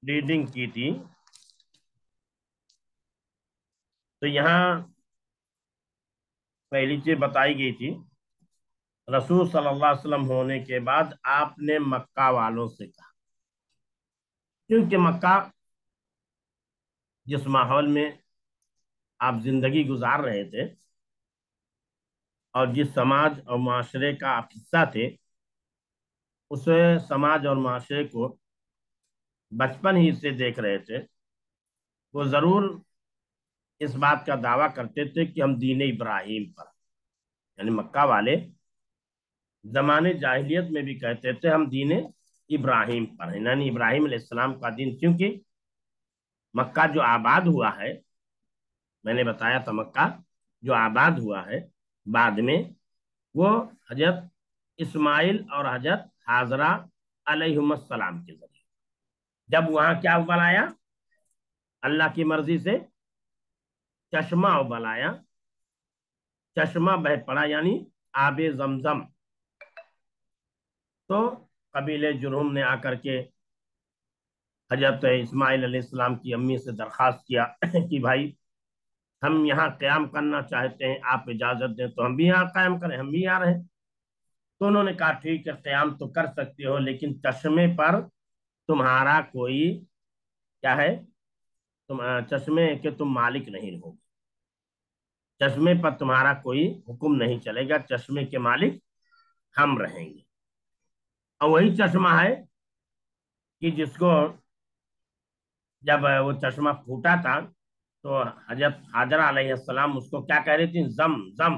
Reading کی تھی، تو یہاں پہلی چیز بتائی گئی تھی، رسول صلی اللہ علیہ وسلم ہونے کے بعد آپ نے مکہ والوں سے کہا، کیونکہ مکہ جس ماحول میں آپ زندگی گزار رہے تھے اور جس سماج اور معاشرے کا آپ حصہ تھے، اس سماج اور معاشرے کو بچپن ہی سے دیکھ رہے تھے، وہ ضرور اس بات کا دعویٰ کرتے تھے کہ ہم دین ابراہیم پر، یعنی مکہ والے زمانے جاہلیت میں بھی کہتے تھے ہم دین ابراہیم پر ہیں، یعنی ابراہیم علیہ السلام کا دین، کیونکہ مکہ جو آباد ہوا ہے، میں نے بتایا تھا مکہ جو آباد ہوا ہے بعد میں، وہ حضرت اسماعیل اور حضرت حاجرہ علیہم السلام کے ذریعے، جب وہاں کیا بنایا، اللہ کی مرضی سے چشمہ بنایا، چشمہ بہ پڑا، یعنی آب زمزم، تو قبیلے جرہم نے آ کر کے حضرت اسماعیل علیہ السلام کی امی سے درخواست کیا کہ بھائی ہم یہاں قیام کرنا چاہتے ہیں، آپ اجازت دیں تو ہم بھی یہاں قیام کریں، ہم بھی یہاں رہیں۔ تو انہوں نے کہا ٹھیک ہے، قیام تو کر سکتے ہو، لیکن چشمے پر تمہارا کوئی کیا ہے، تم چشمے کے تم مالک نہیں ہو، چشمے پر تمہارا کوئی حکم نہیں چلے گا، چشمے کے مالک ہم رہیں گے۔ اور وہی چشمہ ہے کہ جس کو جب وہ چشمہ پھوٹا تھا تو حضرت حاجرہ علیہ السلام اس کو کیا کہہ رہی تھی، زم زم،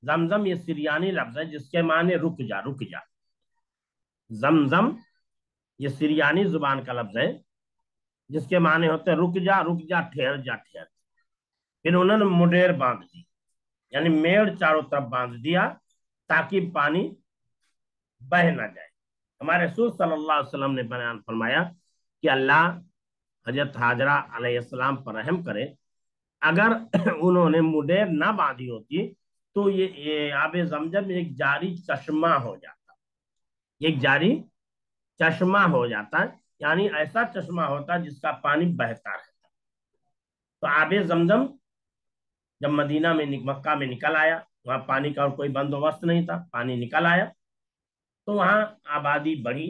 زمزم یہ سریانی لفظ ہے جس کے معنی رک جا رک جا، زمزم یہ سریانی زبان کا لفظ ہے جس کے معنی ہوتے ہیں رک جا رک جا، ٹھہر جا ٹھہر۔ پھر انہوں نے مڈیر باندھ دی، یعنی میڑ چاروں طرف باندھ دیا تاکہ پانی بہ نہ جائے۔ ہمارے رسول صلی اللہ علیہ وسلم نے بیان فرمایا کہ اللہ حضرت حاجرہ علیہ السلام پر رحم کرے، اگر انہوں نے مڈیر نہ باندھی ہوتی تو یہ آب زمزم ایک جاری چشمہ ہو جاتا، ایک جاری چشمہ ہو جاتا، یعنی ایسا چشمہ ہوتا جس کا پانی بہتا رہتا۔ تو آب زمزم جب مدینہ میں مکہ میں نکل آیا، وہاں پانی کا اور کوئی بندوبست نہیں تھا، پانی نکل آیا تو وہاں آبادی بڑھی،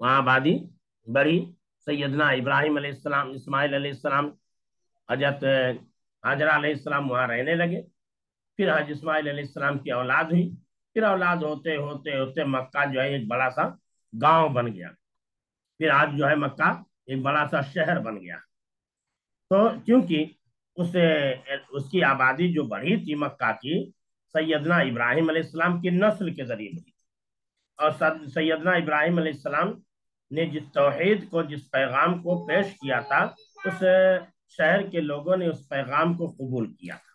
وہاں آبادی بڑھی، سیدنا ابراہیم علیہ السلام، اسماعیل علیہ السلام، حضرت حاجرہ علیہ السلام وہاں رہنے لگے، پھر حضرت اسماعیل علیہ السلام کی اولاد ہوئی، پھر اولاد ہوتے ہوتے ہوتے مکہ جو ہے ایک بڑا سا گاؤں بن گیا، پھر آج جو ہے مکہ ایک بڑا سا شہر بن گیا۔ تو کیونکہ اس کی آبادی جو بڑھی تھی مکہ کی، سیدنا ابراہیم علیہ السلام کی نسل کے ذریعے بڑھی، اور سیدنا ابراہیم علیہ السلام نے جس توحید کو، جس پیغام کو پیش کیا تھا، اس شہر کے لوگوں نے اس پیغام کو قبول کیا تھا،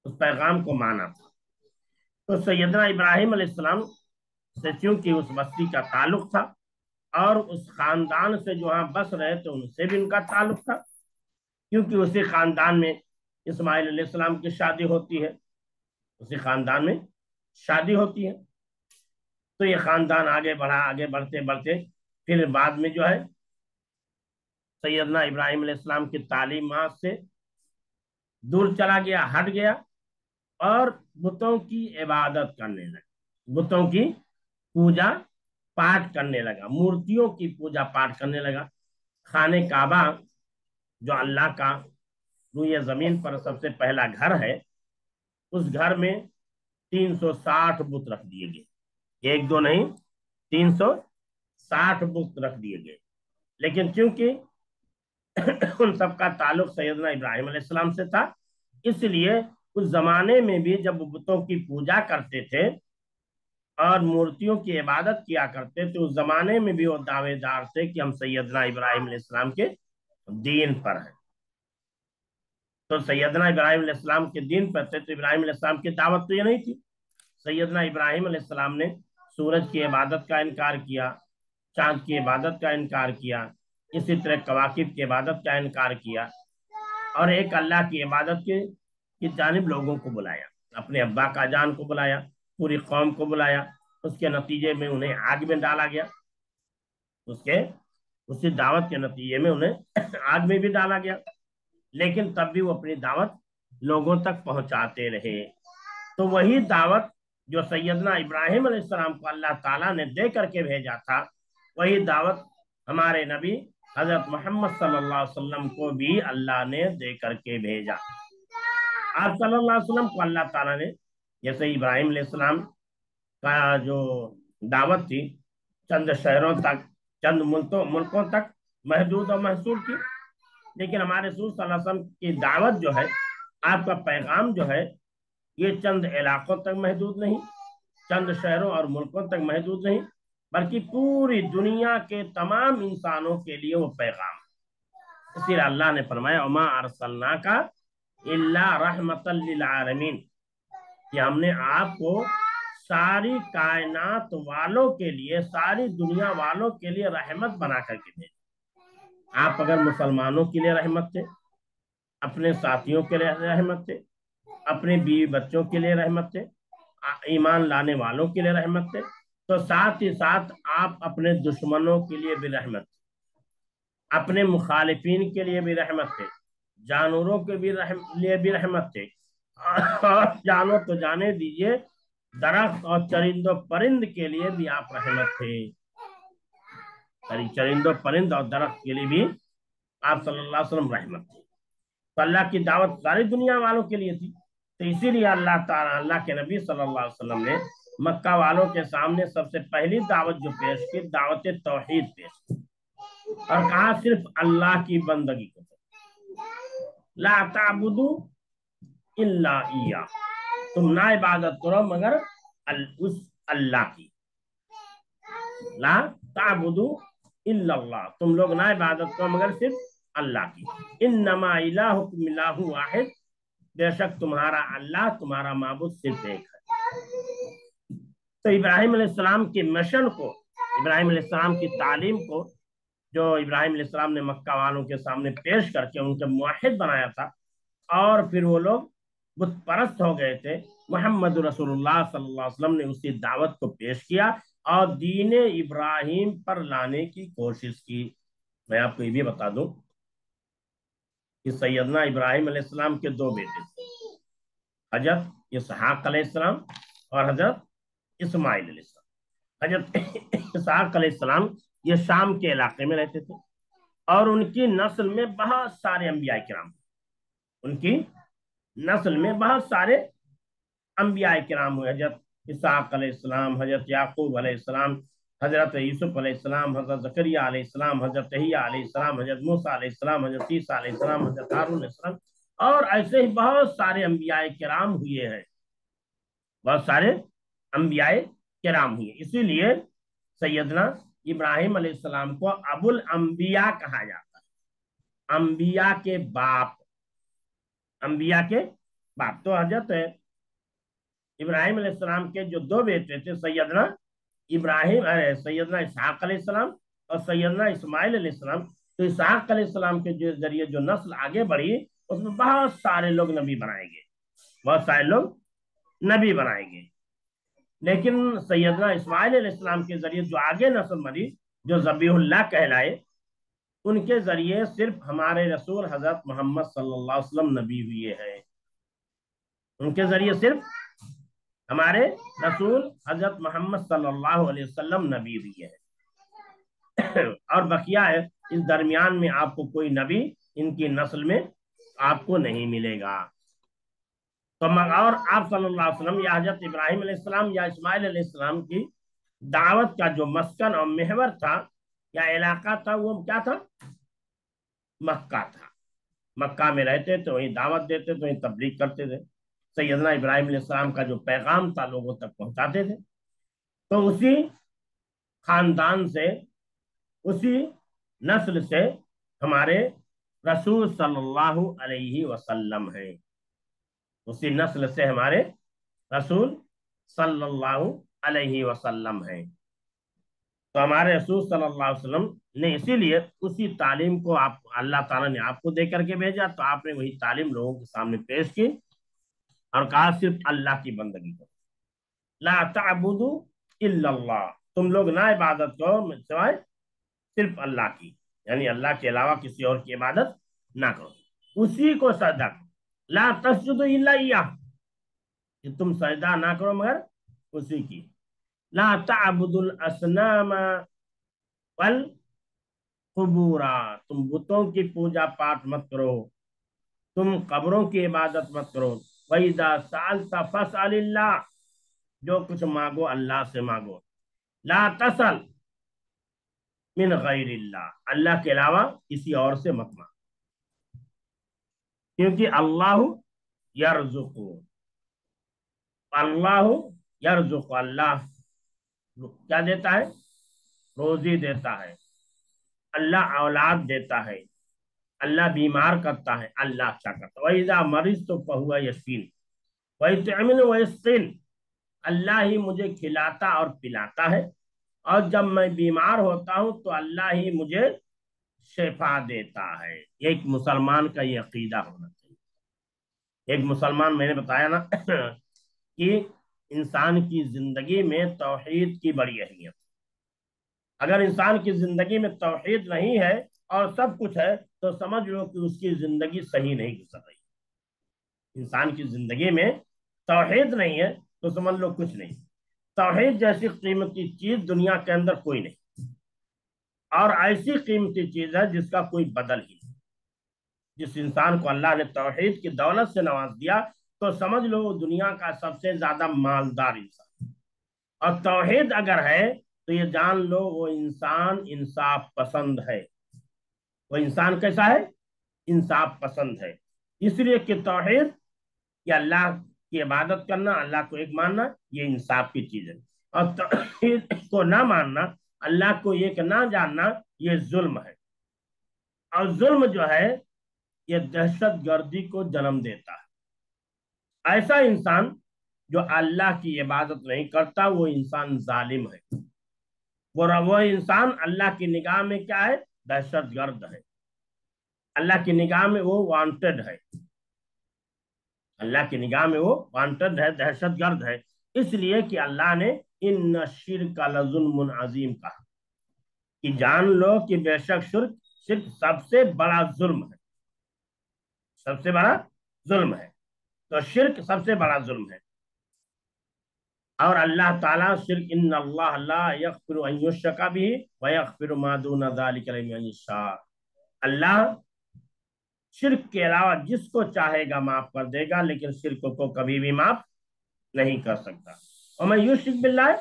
اس پیغام کو مانا تھا۔ تو سیدنا ابراہیم علیہ السلام سے چونکہ اس بستی کا تعلق تھا، اور اس خاندان سے جو وہاں بس رہے تھے ان سے بھی ان کا تعلق تھا، کیونکہ اسی خاندان میں اسماعیل علیہ السلام کی شادی ہوتی ہے، اسی خاندان میں شادی ہوتی ہے۔ تو یہ خاندان آگے بڑھا، آگے بڑھتے بڑھتے پھر بعد میں جو ہے سیدنا ابراہیم علیہ السلام کی تعلیمات سے دور چلا گیا، ہٹ گیا، اور بتوں کی عبادت کرنے لگا، بتوں کی پوجا پاٹ کرنے لگا، مورتیوں کی پوجا پاٹ کرنے لگا۔ خانہ کعبہ جو اللہ کا روئے زمین پر سب سے پہلا گھر ہے، اس گھر میں 360 بت رکھ دیے گئے، ایک دو نہیں، 360 بت رکھ دیے گئے۔ لیکن چونکہ ان سب کا تعلق سیدنا ابراہیم علیہ السلام سے تھا، اس لیے اس زمانے میں بھی جب بتوں کی پوجا کرتے تھے اور مورتیوں کی عبادت کیا کرتے تھے، اس زمانے میں بھی وہ دعوے دار تھے کہ ہم سیدنا ابراہیم علیہ السلام کے دین پر ہیں۔ تو سیدنا ابراہیم علیہ السلام کے دین پر تھے، تو ابراہیم علیہ السلام کی دعوت تو یہ نہیں تھی۔ سیدنا ابراہیم علیہ السلام نے سورج کی عبادت کا انکار کیا، چاند کی عبادت کا انکار کیا، اسی طرح کواکب کی عبادت کا انکار کیا، اور ایک اللہ کی عبادت کی جانب لوگوں کو بلایا، اپنے ابا کا جان کو بلایا، پوری قوم کو بلایا۔ اس کے نتیجے میں انہیں آگ میں ڈالا گیا، اس کے उसी दावत के नतीजे में उन्हें आग में भी डाला गया, लेकिन तब भी वो अपनी दावत लोगों तक पहुंचाते रहे। तो वही दावत जो सैयदना इब्राहिम अलैहिस्सलाम को अल्लाह ताला ने दे करके भेजा था, वही दावत हमारे नबी हजरत मोहम्मद सल्लल्लाहु अलैहि वसल्लम को भी अल्लाह ने दे करके भेजा। आप सल्लल्लाहु अलैहि वसल्लम को अल्लाह ताला ने, जैसे इब्राहिम अलैहिस्सलाम का जो दावत थी चंद शहरों तक, चंद मुल्कों तक महदूद और महसूर थी, लेकिन हमारे रसूल सल्लल्लाहु अलैहि वसल्लम की दावत जो है, आपका पैगाम जो है, ये चंद इलाकों तक महदूद नहीं, चंद शहरों और मुल्कों तक महदूद नहीं, बल्कि पूरी दुनिया के तमाम इंसानों के लिए वो पैगाम। इसलिए अल्लाह ने फरमाया उमा अरसलना का इल्ला रहमतल लिल आलमीन, कि हमने आपको सारी कायनात वालों के लिए, सारी दुनिया वालों के लिए रहमत बना करके भेजा। आप अगर मुसलमानों के लिए रहमत थे, अपने साथियों के लिए रहमत थे, अपने बीवी बच्चों के लिए रहमत थे, ईमान लाने वालों के लिए रहमत थे, तो साथ ही साथ आप अपने दुश्मनों के लिए भी रहमत थे, अपने मुखालिफिन के लिए भी रहमत थे, जानवरों के भी लिए भी रहमत थे, और जानो तो जाने दीजिए दरख्त और चरिंदों परिंद के लिए भी आप रहमत थे। चरिंदों परिंद और दरख्त के लिए भी आप सल्लल्लाहु अलैहि वसल्लम रहमत थे। तो अल्लाह की दावत सारी दुनिया वालों के लिए थी। तो इसीलिए अल्लाह ताला, अल्लाह के नबी सल्लल्लाहु अलैहि वसल्लम ने मक्का वालों के सामने सबसे पहली दावत जो पेश की, दावत तौहीद पेश की, और कहा सिर्फ अल्लाह की बंदगी को, ला ताबुदू इल्ला इया, तुम ना इबादत करो मगर उस अल्लाह की, ला ताबुदू इल्लल्लाह, तुम लोग ना इबादत करो मगर सिर्फ अल्लाह की, इन्नमा इलाहुकुम इलाहु वाहिद, बेशक तुम्हारा अल्लाह, तुम्हारा माबूद सिर्फ एक है। तो इब्राहिम अलैहिस्सलाम के मिशन को, इब्राहिम अलैहिस्सलाम की तालीम को, जो इब्राहिम अलैहिस्सलाम ने मक्का वालों के सामने पेश करके उनके मुवाहिद बनाया था, और फिर वो लोग बुत परस्त हो गए थे, मोहम्मद रसूलुल्लाह सल्लल्लाहु अलैहि वसल्लम ने उसी दावत को पेश किया और दीन इब्राहिम पर लाने की कोशिश की। मैं आपको ये भी बता दूं कि सैयदना इब्राहिम अलैहिस्सलाम के दो बेटे थे, हजरत इसहाक अलैहिस्सलाम और हजरत इस्माइल अलैहिस्सलाम। हजरत इसहाक अलैहिस्सलाम ये शाम के इलाके में रहते थे, और उनकी नस्ल में बहुत सारे अंबिया किराम, उनकी नस्ल में बहुत सारे अंबिया किराम हुए। हजरत इसहाक अलैहिस्सलाम, हजरत याकूब अलैहिस्सलाम, हजरत यूसुफ अलैहिस्सलाम, हजरत जकरिया अलैहिस्सलाम, हजरत यहिया अलैहिस्सलाम, हजरत मूसा अलैहिस्सलाम, हजरत ईसा अलैहिस्सलाम, हजरत हारून अलैहिस्सलाम, और ऐसे ही बहुत सारे अंबिया किराम हुए हैं, बहुत सारे अंबिया किराम हुए। इसीलिए सैयदना इब्राहिम अलैहिस्सलाम को अबुल अंबिया कहा जाता है, अंबिया के बाप, अंबिया के बाप। तो हजरत इब्राहिम अलैहिस्सलाम के जो दो बेटे थे, सैयदना इब्राहिम, सैयदना इसहाक अलैहिस्सलाम और सैयदना इस्माइल अलैहिस्सलाम, तो इसहाक अलैहिस्सलाम के जो जरिए जो नस्ल आगे बढ़ी, उसमें बहुत सारे लोग नबी बनाए गए, बहुत सारे लोग नबी बनाए गए। लेकिन सैयदना इस्माइल अलैहिस्सलाम के जरिए जो आगे नस्ल मरी, जो ज़बीहुल्लाह कहलाए, उनके जरिए सिर्फ हमारे रसूल हजरत मोहम्मद सल्लल्लाहु अलैहि वसल्लम नबी हुए हैं, उनके जरिए सिर्फ हमारे रसूल हजरत मोहम्मद सल्लल्लाहु अलैहि वसल्लम नबी हुए हैं। और बकिया है, इस दरमियान में आपको कोई नबी इनकी नस्ल में आपको नहीं मिलेगा। तो और आप सल्लल्लाहु अलैहि वसल्लम या हजरत इब्राहिम अलैहिस्सलाम या इस्माइल अलैहिस्सलाम की दावत का जो मस्कन और महवर था या इलाका था, वो क्या था? मक्का था। मक्का में रहते थे, वहीं दावत देते थे, वहीं तबलीग करते थे, सैयदना इब्राहिम अलैहिस्सलाम का जो पैगाम था लोगों तक पहुंचाते थे। तो उसी खानदान से, उसी नस्ल से हमारे रसूल सल्लल्लाहु अलैहि वसल्लम है, उसी नस्ल से हमारे रसूल सल्लल्लाहु अलैहि वसल्लम है। तो हमारे रसूल सल्लल्लाहु अलैहि वसल्लम ने इसीलिए उसी तालीम को आप, अल्लाह ताला ने आपको दे करके भेजा, तो आपने वही तालीम लोगों के सामने पेश की और कहा सिर्फ अल्लाह की बंदगी करो, ला ताबुदू इल्लल्लाह, तुम लोग ना इबादत करो सिवाय सिर्फ अल्लाह की। यानी अल्लाह के अलावा किसी और की इबादत ना करो, उसी को सजदा करो। ला तस्जुदु इल्ला इय्याह, कि तुम सजदा ना करो मगर उसी की। ला ताबुदुल असनामा वल कुबूरा, तुम बुतों की पूजा पाठ मत करो, तुम कब्रों की इबादत मत करो। वइदा सअलता फसअलिल्लाह, जो कुछ मांगो अल्लाह से मांगो। ला तसल मिन गैरिल्लाह, अल्लाह के अलावा किसी और से मत मांगो, क्योंकि अल्लाह यरजुकु, अल्लाह यरजुकु, अल्लाह क्या देता है, रोजी देता है, अल्लाह औलाद देता है, अल्लाह बीमार करता है, अल्लाह अच्छा करता है। वइजा मरीज तो पहुआ यसीन, वही तमिन वस्किन, अल्लाह ही मुझे खिलाता और पिलाता है, और जब मैं बीमार होता हूं तो अल्लाह ही मुझे शिफा देता है। एक मुसलमान का ये अकीदा होना चाहिए। एक मुसलमान, मैंने बताया ना कि इंसान की जिंदगी में तौहीद की बड़ी अहमियत। अगर इंसान की जिंदगी में तौहीद नहीं है और सब कुछ है, तो समझ लो कि उसकी जिंदगी सही नहीं गुजर रही। इंसान की जिंदगी में तौहीद नहीं है तो समझ लो कुछ नहीं। तौहीद जैसी कीमती चीज दुनिया के अंदर कोई नहीं, और ऐसी कीमती चीज है जिसका कोई बदल ही नहीं। जिस इंसान को अल्लाह ने तौहीद की दौलत से नवाज दिया, तो समझ लो वो दुनिया का सबसे ज्यादा मालदार इंसान। और तौहीद अगर है तो ये जान लो वो इंसान इंसाफ पसंद है। वो इंसान कैसा है, इंसाफ पसंद है। इसलिए कि तौहीद, या अल्लाह की इबादत करना, अल्लाह को एक मानना, ये इंसाफ की चीज है। और तौहीद को ना मानना, अल्लाह को एक ना जानना, ये जुल्म है। और जुल्म जो है, ये दहशत गर्दी को जन्म देता है। ऐसा इंसान जो अल्लाह की इबादत नहीं करता, वो इंसान जालिम है। वो इंसान अल्लाह की निगाह में क्या है, दहशत गर्द है। अल्लाह की निगाह में वो वांटेड है, अल्लाह की निगाह में वो वांटेड है, दहशत गर्द है। इसलिए कि अल्लाह ने इन शिर्क लजुल्मुन अजीम कहा, कि जान लो कि बेशक शिर्क, शिर्क सबसे बड़ा जुल्म है, सबसे बड़ा जुल्म है। तो शिर्क सबसे बड़ा जुल्म है। और अल्लाह ताला शिर्क, इन अल्लाह ला यगफिरु अन युश्रका बिही व यगफिरु मा दून ज़ालिका लिमन यशा, अल्लाह शिर्क के अलावा जिसको चाहेगा माफ कर देगा, लेकिन शिर्क को कभी भी माफ नहीं कर सकता। और मैं युश्रिक बिल्लाह,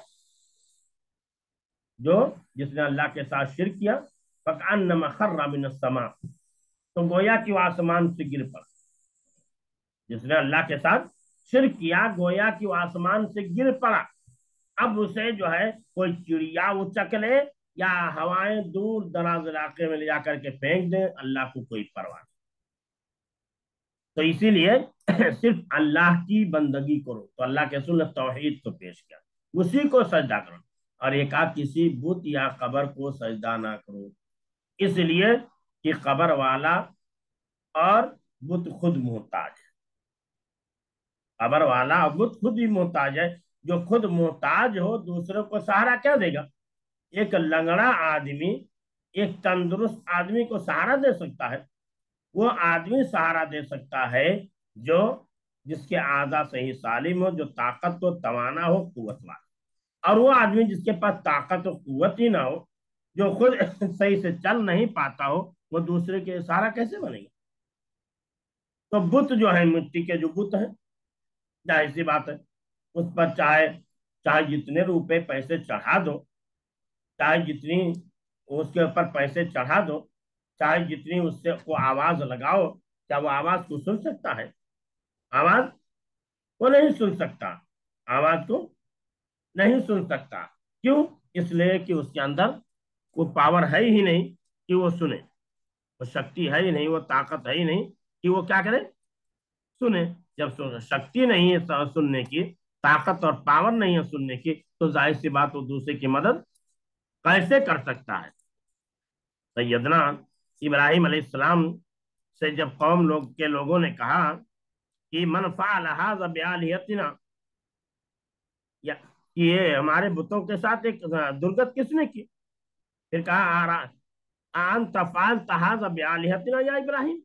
जो जिसने अल्लाह के साथ शिर्क किया, फकअन्नमा खर्रा मिनस समा, तो गोया कि वो आसमान से गिर पड़ा। जिसने अल्लाह के साथ शिर्क किया, गोया कि वो आसमान से गिर पड़ा। अब उसे जो है कोई चिड़िया उचक ले, या हवाएं दूर दराज इलाके में ले जाकर के फेंक दे, अल्लाह को कोई परवाह नहीं। तो इसीलिए सिर्फ अल्लाह की बंदगी करो। तो अल्लाह के रसूल ने तौहीद को पेश किया, उसी को सजदा करो। और एक आध किसी बुत या कबर को सजदा ना करो, इसलिए कि कबर वाला और बुत खुद मोहताज है। कबर वाला और बुत खुद ही मोहताज है। जो खुद मोहताज हो, दूसरों को सहारा क्या देगा। एक लंगड़ा आदमी एक तंदुरुस्त आदमी को सहारा दे सकता है। वो आदमी सहारा दे सकता है जो, जिसके आजा सही सालिम हो, जो ताकत हो, तवाना हो, कुवत वाला। और वो आदमी जिसके पास ताकत और कुवत ही ना हो, जो खुद सही से चल नहीं पाता हो, वो दूसरे के सहारा कैसे बनेगा। तो बुत जो है, मिट्टी के जो बुत है, जाहिर सी बात है, उस पर चाहे चाहे जितने रुपए पैसे चढ़ा दो, चाहे जितनी उसके ऊपर पैसे चढ़ा दो, चाहे जितनी उससे को आवाज लगाओ, क्या वो आवाज को सुन सकता है। आवाज वो नहीं सुन सकता, आवाज को नहीं सुन सकता। क्यों, इसलिए कि उसके अंदर वो पावर है ही नहीं कि वो सुने, वो शक्ति है ही नहीं, वो ताकत है ही नहीं कि वो क्या करे, सुने। जब शक्ति नहीं है सुनने की, ताकत और पावर नहीं है सुनने की, तो जाहिर सी बात वो दूसरे की मदद कैसे कर सकता है। सैयदना इब्राहिम अलैहिस्सलाम से जब कौम लोग के लोगों ने कहा कि मन फ़अल हाज़ा बिआलिहतिना, या कि ये हमारे बुतों के साथ एक दुर्गत किसने की, फिर कहा आ रहा आन तफाल तहाज बिआलिहतिना या इब्राहिम,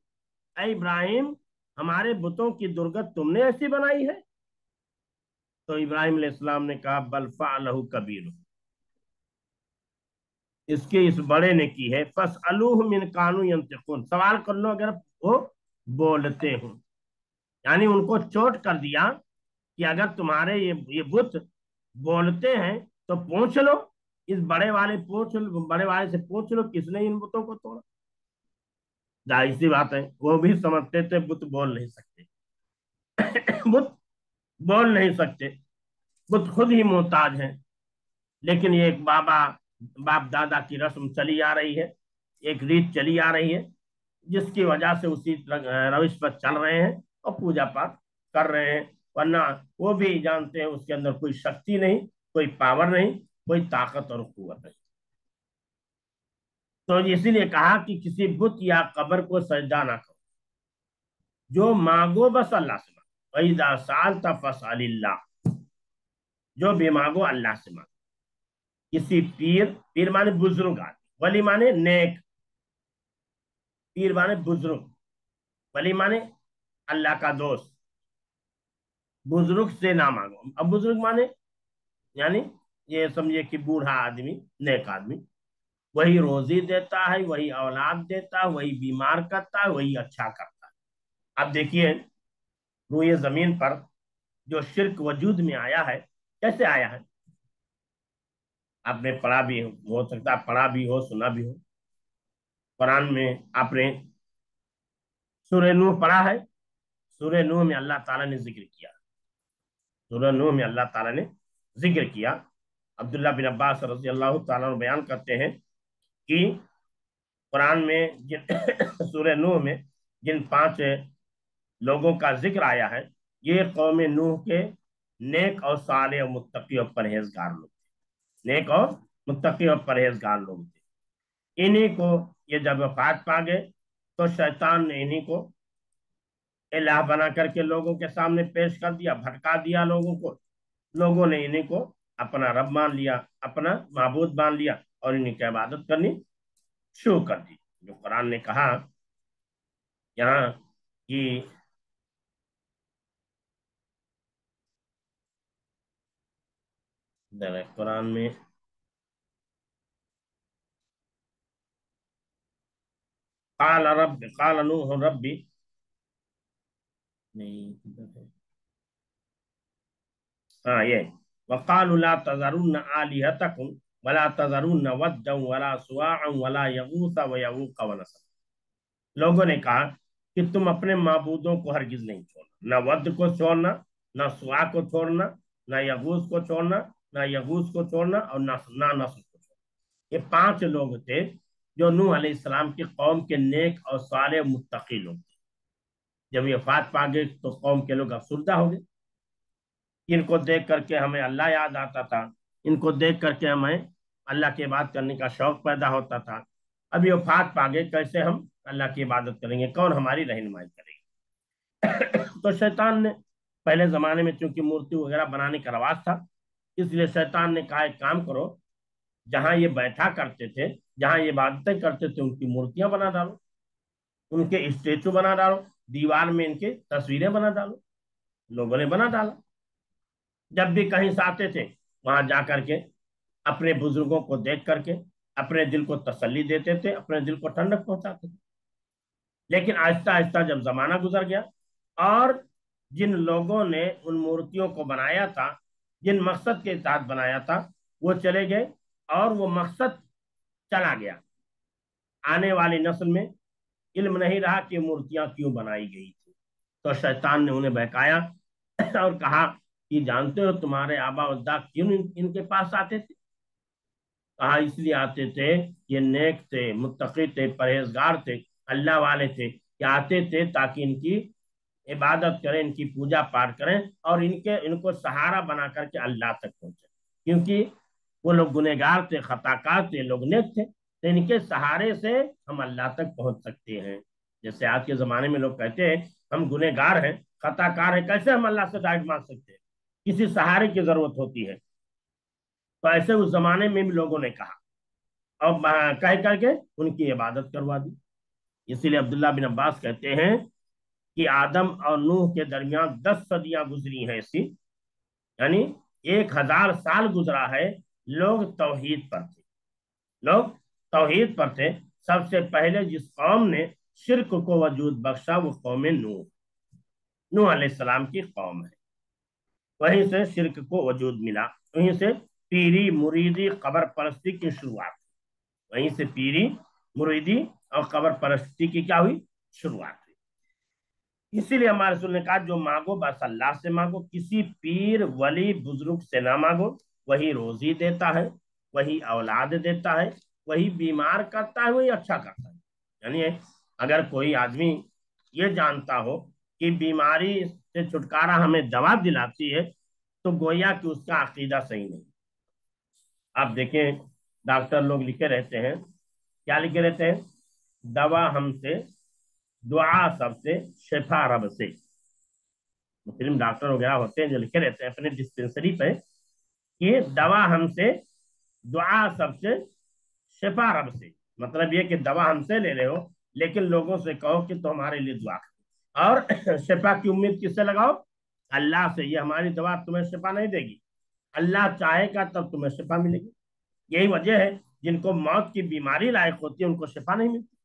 ऐ इब्राहिम हमारे बुतों की दुर्गत तुमने ऐसी बनाई है? तो इब्राहिम अलैहिस्सलाम ने कहा बल फ़अलहु कबीर, इसके इस बड़े ने की है, फस अलूह मिन कानू यंतिकून, सवाल कर लो अगर वो बोलते हो। यानी उनको चोट कर दिया कि अगर तुम्हारे ये बुत बोलते हैं तो पूछ लो, इस बड़े वाले से पूछ लो किसने इन बुतों को तोड़ा। जाहिर सी बात है वो भी समझते थे बुत बोल नहीं सकते। बुत बोल नहीं सकते, बुत खुद ही मोहताज हैं। लेकिन ये एक बाप दादा की रस्म चली आ रही है, एक रीत चली आ रही है, जिसकी वजह से उसी रविश पर चल रहे हैं और पूजा पाठ कर रहे हैं। वरना वो भी जानते हैं उसके अंदर कोई शक्ति नहीं, कोई पावर नहीं, कोई ताकत और कुव्वत नहीं। तो इसीलिए कहा कि किसी बुत या कब्र को सजदा ना करो, जो मांगो बस अल्लाह से मांगो, वइज़ा सअल्ता फसअलिल्लाह, जो भी मांगो अल्लाह से मांगो। किसी पीर माने बुजुर्ग आदमी, वली माने नेक, पीर माने बुजुर्ग, वली माने अल्लाह का दोस्त। बुजुर्ग से ना मांगो, अब बुजुर्ग माने यानी ये समझिए कि बूढ़ा आदमी, नेक आदमी, वही रोजी देता है, वही औलाद देता है, वही बीमार करता है, वही अच्छा करता है। अब देखिए रूए जमीन पर जो शिर्क वजूद में आया है, कैसे आया है? आपने पढ़ा भी हो सकता है, पढ़ा भी हो, सुना भी हो। कुरान में आपने सूरह नूह पढ़ा है। सूरह नूह में अल्लाह ताला ने जिक्र किया, सूरह नूह में अल्लाह ताला ने जिक्र किया। अब्दुल्ला बिन अब्बास रजी अल्लाह ताला बयान करते हैं कि कुरान में जिन सूरह नूह में जिन 5 लोगों का जिक्र आया है, ये कौम नूह के नेक और साले और मुत्तकी और परहेजगार लोग थे। नेक और मुत्तकी और परहेजगार लोग थे। इन्हीं को ये जब वफात पा गए तो शैतान ने इन्हीं को इलाह बना करके लोगों के सामने पेश कर दिया, भटका दिया लोगों को। लोगों ने इन्हीं को अपना रब मान लिया, अपना माबूद मान लिया और इन्हीं की इबादत करनी शुरू कर दी। जो कुरान ने कहा यहाँ कि कुरान में काल नूह रब्बी, नहीं किधर है? हाँ ये, वकालु ला तज़रुन्न आलिहतकुम वला तज़रुन्न वद्दन वला सुवाअन वला यगूस व यऊक व नसर। लोगों ने कहा कि तुम अपने माबूदों को हरगिज नहीं छोड़ना, न वद को छोड़ना, न सुआ को छोड़ना, न यगूस को छोड़ना, न यगूस को छोड़ना और न नसर को छोड़ना। ये 5 लोग थे जो नूह अलैहिस्सलाम की कौम के नेक और साले मुत्तकी लोग थे। जब ये फात पा गए तो कौम के लोग अफसुर्दा हो गए। इनको देख करके हमें अल्लाह याद आता था, इनको देख करके हमें अल्लाह की इबादत करने का शौक पैदा होता था। अब ये वफात पा गए, कैसे हम अल्लाह की इबादत करेंगे, कौन हमारी रहनुमाई करेगा? तो शैतान ने, पहले जमाने में चूंकि मूर्ति वगैरह बनाने का रवाज था, इसलिए शैतान ने कहा एक काम करो, जहां ये बैठा करते थे, जहां ये इबादतें करते थे, उनकी मूर्तियां बना डालो, उनके स्टेचू बना डालो, दीवार में इनके तस्वीरें बना डालो। लोगों ने बना डाला। जब भी कहीं से आते थे वहां जा करके अपने बुजुर्गों को देख करके अपने दिल को तसल्ली देते थे, अपने दिल को ठंडक पहुंचाते थे। लेकिन आहिस्ता आहिस्ता जब जमाना गुजर गया और जिन लोगों ने उन मूर्तियों को बनाया था, जिन मकसद के साथ बनाया था, वो चले गए और वो मकसद चला गया। आने वाली नस्ल में इल्म नहीं रहा कि मूर्तियां क्यों बनाई गई थी। तो शैतान ने उन्हें बहकाया और कहा कि जानते हो तुम्हारे आबा अजदाद क्यों इनके पास आते थे? कहा इसलिए आते थे, ये नेक थे, मुत्तकी थे, परहेजगार थे, अल्लाह वाले थे। ये आते थे ताकि इनकी इबादत करें, इनकी पूजा पाठ करें और इनको सहारा बना करके अल्लाह तक पहुंचे। क्योंकि वो लोग गुनहगार थे, खताकार थे, लोग नेक थे, तो इनके सहारे से हम अल्लाह तक पहुंच सकते हैं। जैसे आज के जमाने में लोग कहते हैं हम गुनहगार हैं, खताकार हैं, कैसे हम अल्लाह से डाइट मांग सकते हैं, किसी सहारे की जरूरत होती है। तो ऐसे उस जमाने में भी लोगों ने कहा। اور کہہ کر کے ان کی عبادت کروا دی۔ اسی لیے عبداللہ بن عباس کہتے ہیں کہ آدم اور نوح کے درمیان 10 صدیاں گزری ہیں ایسی، یعنی 1000 سال گزرا ہے، لوگ توحید پر تھے، لوگ توحید پر تھے۔ سب سے پہلے جس قوم نے شرک کو وجود بخشا وہ قوم نوح، نوح علیہ السلام کی قوم ہے، وہیں سے شرک کو وجود ملا، وہیں سے پیری مریدی قبر پرستی کی شروعات، وہیں سے پیری مریدی اور قبر پرستی کی کیا ہوئی؟ شروعات ہوئی۔ اسی لیے ہمارے رسول نے کہا جو مانگو بس اللہ سے مانگو، کسی پیر ولی بزرگ سے نہ مانگو، وہی روزی دیتا ہے، وہی اولاد دیتا ہے، وہی بیمار کرتا ہے، وہی اچھا کرتا ہے۔ یعنی اگر کوئی آدمی یہ جانتا ہو کہ بیماری سے چھٹکارا ہمیں دوا دلاتی ہے تو گویا کہ اس کا عقیدہ صحیح نہیں۔ آپ دیکھیں ڈاکٹر لوگ لکھے رہتے ہیں، کیا لکھے رہتے ہیں؟ دوا ہم سے، دعا سب سے، شفا رب سے۔ مسلم ڈاکٹر وغیرہ ہوتے ہیں جو لکھے رہتے ہیں اپنے ڈسپینسری پہ کہ دوا ہم سے، دعا سب سے، شفا رب سے۔ مطلب یہ کہ دوا ہم سے لے رہے ہو لیکن لوگوں سے کہو کہ تمہارے لیے دعا کرو، اور شفا کی امید کس سے لگاؤ؟ اللہ سے۔ یہ ہماری دوا تمہیں شفا نہیں دے گی، اللہ چاہے گا تب تمہیں شفا ملے گی۔ یہی وجہ ہے جن کو موت کی بیماری لائق ہوتی ہے ان کو شفا نہیں ملتی۔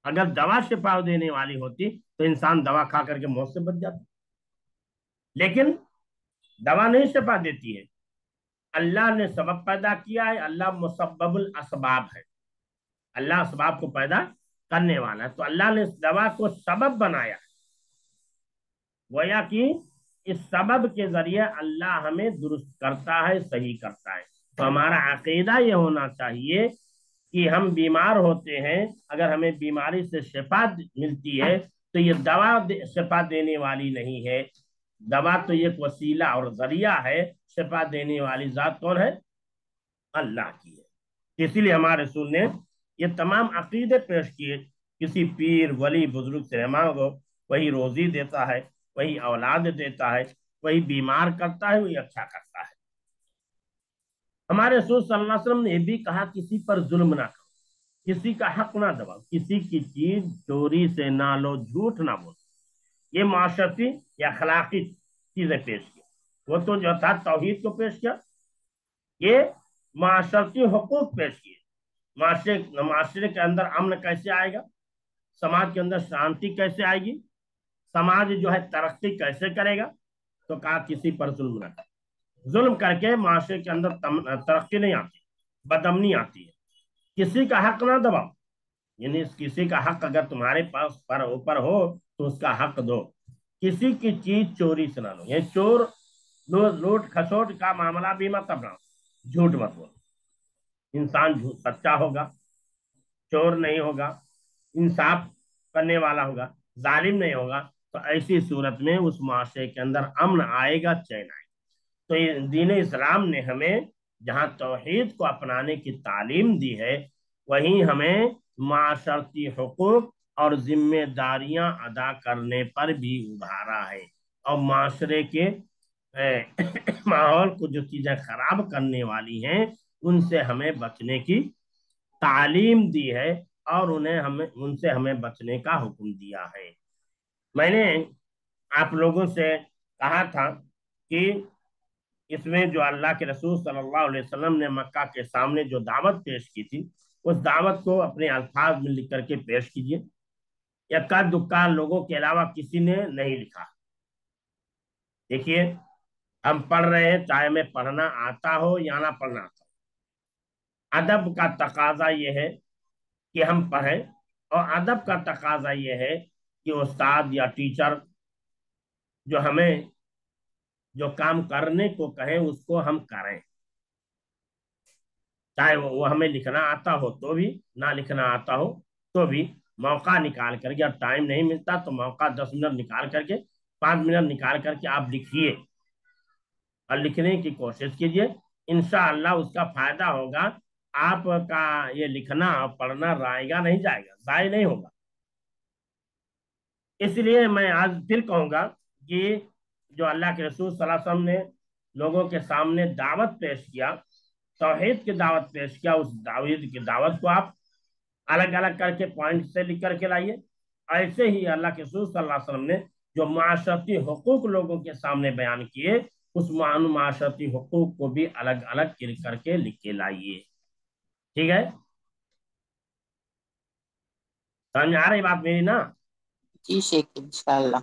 اگر دوا شفا دینے والی ہوتی تو انسان دوا کھا کر کے موت سے بچ جاتا، لیکن دوا نہیں شفا دیتی ہے۔ اللہ نے سبب پیدا کیا ہے، اللہ مسبب الاسباب ہے، اللہ اسباب کو پیدا کرنے والا ہے، تو اللہ نے اس دوا کو سبب بنایا ہے، گویا کہ اس سبب کے ذریعے اللہ ہمیں درست کرتا ہے، صحیح کرتا ہے۔ تو ہمارا عقیدہ یہ ہونا چاہیے کہ ہم بیمار ہوتے ہیں، اگر ہمیں بیماری سے شفا ملتی ہے تو یہ دوا شفا دینے والی نہیں ہے، دوا تو ایک وسیلہ اور ذریعہ ہے، شفا دینے والی ذات کون ہے؟ اللہ کی ہے۔ اسی لیے ہمارے رسول نے یہ تمام عقیدے پیش کیے، کسی پیر ولی بزرگ سے مانگو، وہی روزی دیتا ہے، وہی اولاد دیتا ہے، وہی بیمار کرتا ہے، وہی اچھا کرتا ہے۔ ہمارے رسول صلی اللہ علیہ وسلم نے یہ بھی کہا کسی پر ظلم نہ کرو، کسی کا حق نہ دباؤ، کسی کی چیز چوری سے نہ لو، جھوٹ نہ بولو۔ یہ معاشرتی یا اخلاقی چیزیں پیش کی، وہ تو جو تھا توحید کو پیش کیا، یہ معاشرتی حقوق پیش کیے۔ معاشرے کے اندر امن کیسے آئے گا، سماج کے اندر شانتی کیسے آئے گی، سماج جو ہے ترقی کیسے کرے گا، تو کہا کسی پر ظلم نہ کرے۔ ظلم کر کے معاشرے کے اندر ترقی نہیں آتی، بدامنی آتی ہے۔ کسی کا حق نہ دباؤ، یعنی کسی کا حق اگر تمہارے پاس پر اوپر ہو تو اس کا حق دو۔ کسی کی چیز چوری سے نہ لو، یہ چور لوٹ کھسوٹ کا معاملہ بھی مت اپناؤ، جھوٹ مت بولو۔ انسان سچا ہوگا، چور نہیں ہوگا، انصاف کرنے والا ہوگا، ظالم نہیں ہوگا، تو ایسی صورت میں اس معاشرے کے اندر امن آئے گا، چین آئے گا۔ تو یہ دین اسلام نے ہمیں جہاں توحید کو اپنانے کی تعلیم دی ہے، وہیں ہمیں معاشرتی حقوق اور ذمہ داریاں ادا کرنے پر بھی ابھارا ہے، اور معاشرے کے ماحول کو جو چیزیں خراب کرنے والی ہیں ان سے ہمیں بچنے کی تعلیم دی ہے، اور ان سے ہمیں بچنے کا حکم دیا ہے۔ میں نے آپ لوگوں سے کہا تھا کہ اس میں جو اللہ کے رسول صلی اللہ علیہ وسلم نے مکہ کے سامنے جو دعوت پیش کی تھی، اس دعوت کو اپنے الفاظ میں لکھ کر کے پیش کیجیے۔ یکا دکا لوگوں کے علاوہ کسی نے نہیں لکھا۔ دیکھیے ہم پڑھ رہے ہیں، چاہے میں پڑھنا آتا ہو یا نہ پڑھنا آتا ہو، ادب کا تقاضا یہ ہے کہ ہم پڑھیں، اور ادب کا تقاضا یہ ہے کہ استاد یا ٹیچر جو ہمیں جو کام کرنے کو کہیں اس کو ہم کریں، چاہے وہ ہمیں لکھنا آتا ہو تو بھی، نہ لکھنا آتا ہو تو بھی، موقع نکال کر کے، اب ٹائم نہیں ملتا تو موقع 10 منٹ نکال کر کے، 5 منٹ نکال کر کے آپ لکھیے اور لکھنے کی کوشش کیجیے، انشاءاللہ اس کا فائدہ ہوگا۔ آپ کا یہ لکھنا اور پڑھنا رائے گا نہیں جائے گا، ضائع نہیں ہوگا۔ اس لیے میں آج پھر کہوں گا کہ جو اللہ کے رسول صلی اللہ علیہ وسلم نے لوگوں کے سامنے دعوت پیش کیا توحید کی دعوت پیش کیا، اس توحید کی دعوت کو آپ الگ الگ کر کے پوائنٹ سے لکھ کر کے لائیے. ایسے ہی اللہ کے رسول صلی اللہ علیہ وسلم نے جو معاشرتی حقوق لوگوں کے سامنے بیان کیے، اس معاشرتی حقوق کو بھی الگ الگ کر کے لکھ کے لائیے. ٹھیک ہے، سمجھ آ رہی بات میری نا؟ جی شیخ انشاءاللہ.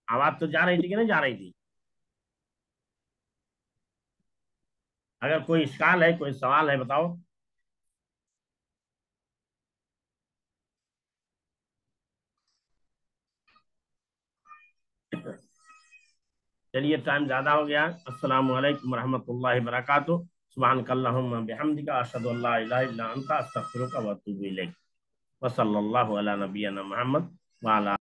آواز تو جا رہی تھی کہ نہیں جا رہی تھی؟ اگر کوئی اشکال ہے، کوئی سوال ہے، بتاؤ. چلیے ٹائم زیادہ ہو گیا. السلام علیکم ورحمۃ اللہ وبرکاتہ. سبحانک اللہم بحمدک، اشہد ان لا الہ الا انت، استغفرک و اتوب الیک. وصلی اللہ علی نبینا محمد وعلی